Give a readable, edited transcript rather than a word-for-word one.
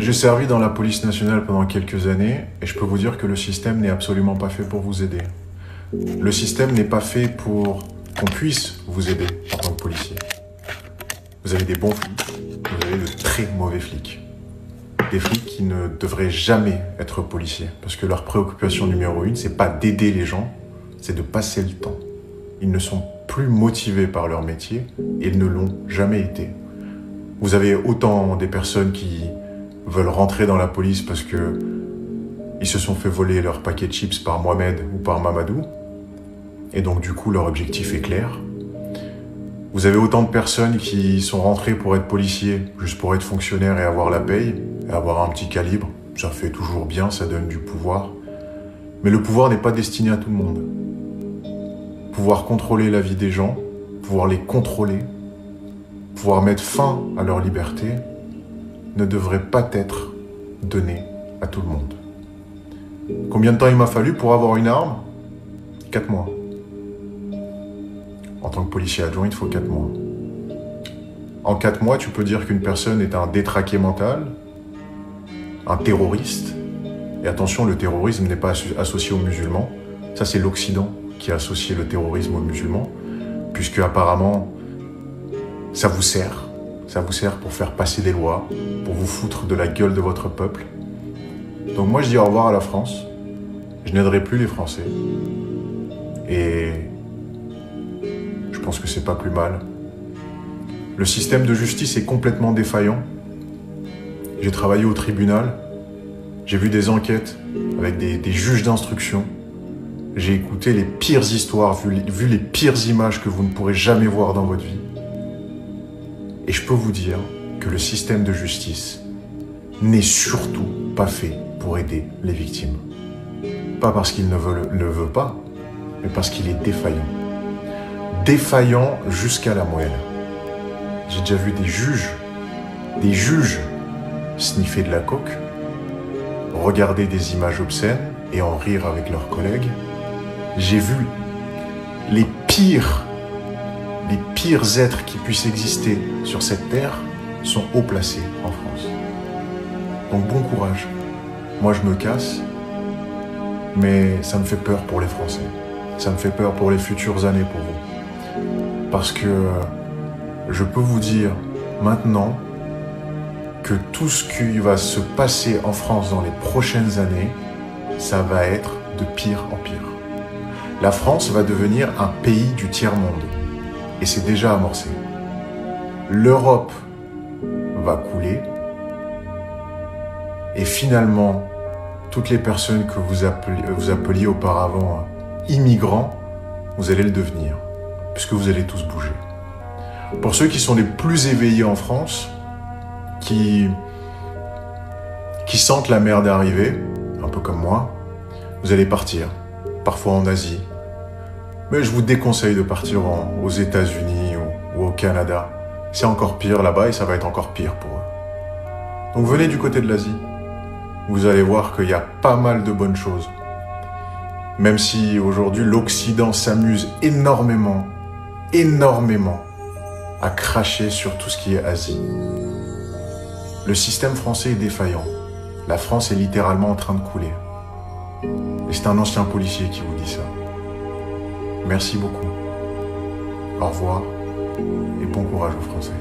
J'ai servi dans la police nationale pendant quelques années et je peux vous dire que le système n'est absolument pas fait pour vous aider. Le système n'est pas fait pour qu'on puisse vous aider en tant que policier. Vous avez des bons flics, vous avez de très mauvais flics. Des flics qui ne devraient jamais être policiers parce que leur préoccupation numéro 1, c'est pas d'aider les gens, c'est de passer le temps. Ils ne sont plus motivés par leur métier et ils ne l'ont jamais été. Vous avez autant des personnes qui veulent rentrer dans la police parce que ils se sont fait voler leur paquet de chips par Mohamed ou par Mamadou, et donc du coup leur objectif est clair. Vous avez autant de personnes qui sont rentrées pour être policiers, juste pour être fonctionnaires et avoir la paye, et avoir un petit calibre. Ça fait toujours bien, ça donne du pouvoir. Mais le pouvoir n'est pas destiné à tout le monde. Pouvoir contrôler la vie des gens, pouvoir les contrôler, pouvoir mettre fin à leur liberté, ne devrait pas être donné à tout le monde. Combien de temps il m'a fallu pour avoir une arme ? 4 mois. En tant que policier adjoint, il faut 4 mois. En 4 mois, tu peux dire qu'une personne est un détraqué mental, un terroriste. Et attention, le terrorisme n'est pas associé aux musulmans. Ça, c'est l'Occident qui a associé le terrorisme aux musulmans, puisque apparemment, ça vous sert. Ça vous sert pour faire passer des lois, pour vous foutre de la gueule de votre peuple. Donc moi, je dis au revoir à la France. Je n'aiderai plus les Français. Et je pense que c'est pas plus mal. Le système de justice est complètement défaillant. J'ai travaillé au tribunal. J'ai vu des enquêtes avec des juges d'instruction. J'ai écouté les pires histoires, vu les pires images que vous ne pourrez jamais voir dans votre vie. Et je peux vous dire que le système de justice n'est surtout pas fait pour aider les victimes. Pas parce qu'il ne veut pas, mais parce qu'il est défaillant. Défaillant jusqu'à la moelle. J'ai déjà vu des juges sniffer de la coke, regarder des images obscènes et en rire avec leurs collègues. J'ai vu les pires êtres qui puissent exister sur cette terre sont haut placés en France. Donc bon courage. Moi je me casse, mais ça me fait peur pour les Français. Ça me fait peur pour les futures années pour vous. Parce que je peux vous dire maintenant que tout ce qui va se passer en France dans les prochaines années, ça va être de pire en pire. La France va devenir un pays du tiers-monde. Et c'est déjà amorcé. L'Europe va couler. Et finalement, toutes les personnes que vous appeliez auparavant immigrants, vous allez le devenir. Puisque vous allez tous bouger. Pour ceux qui sont les plus éveillés en France, qui sentent la merde arriver, un peu comme moi, vous allez partir, parfois en Asie. Mais je vous déconseille de partir aux États-Unis ou au Canada. C'est encore pire là-bas et ça va être encore pire pour eux. Donc venez du côté de l'Asie. Vous allez voir qu'il y a pas mal de bonnes choses. Même si aujourd'hui l'Occident s'amuse énormément à cracher sur tout ce qui est Asie. Le système français est défaillant. La France est littéralement en train de couler. Et c'est un ancien policier qui vous dit ça. Merci beaucoup. Au revoir et bon courage aux Français.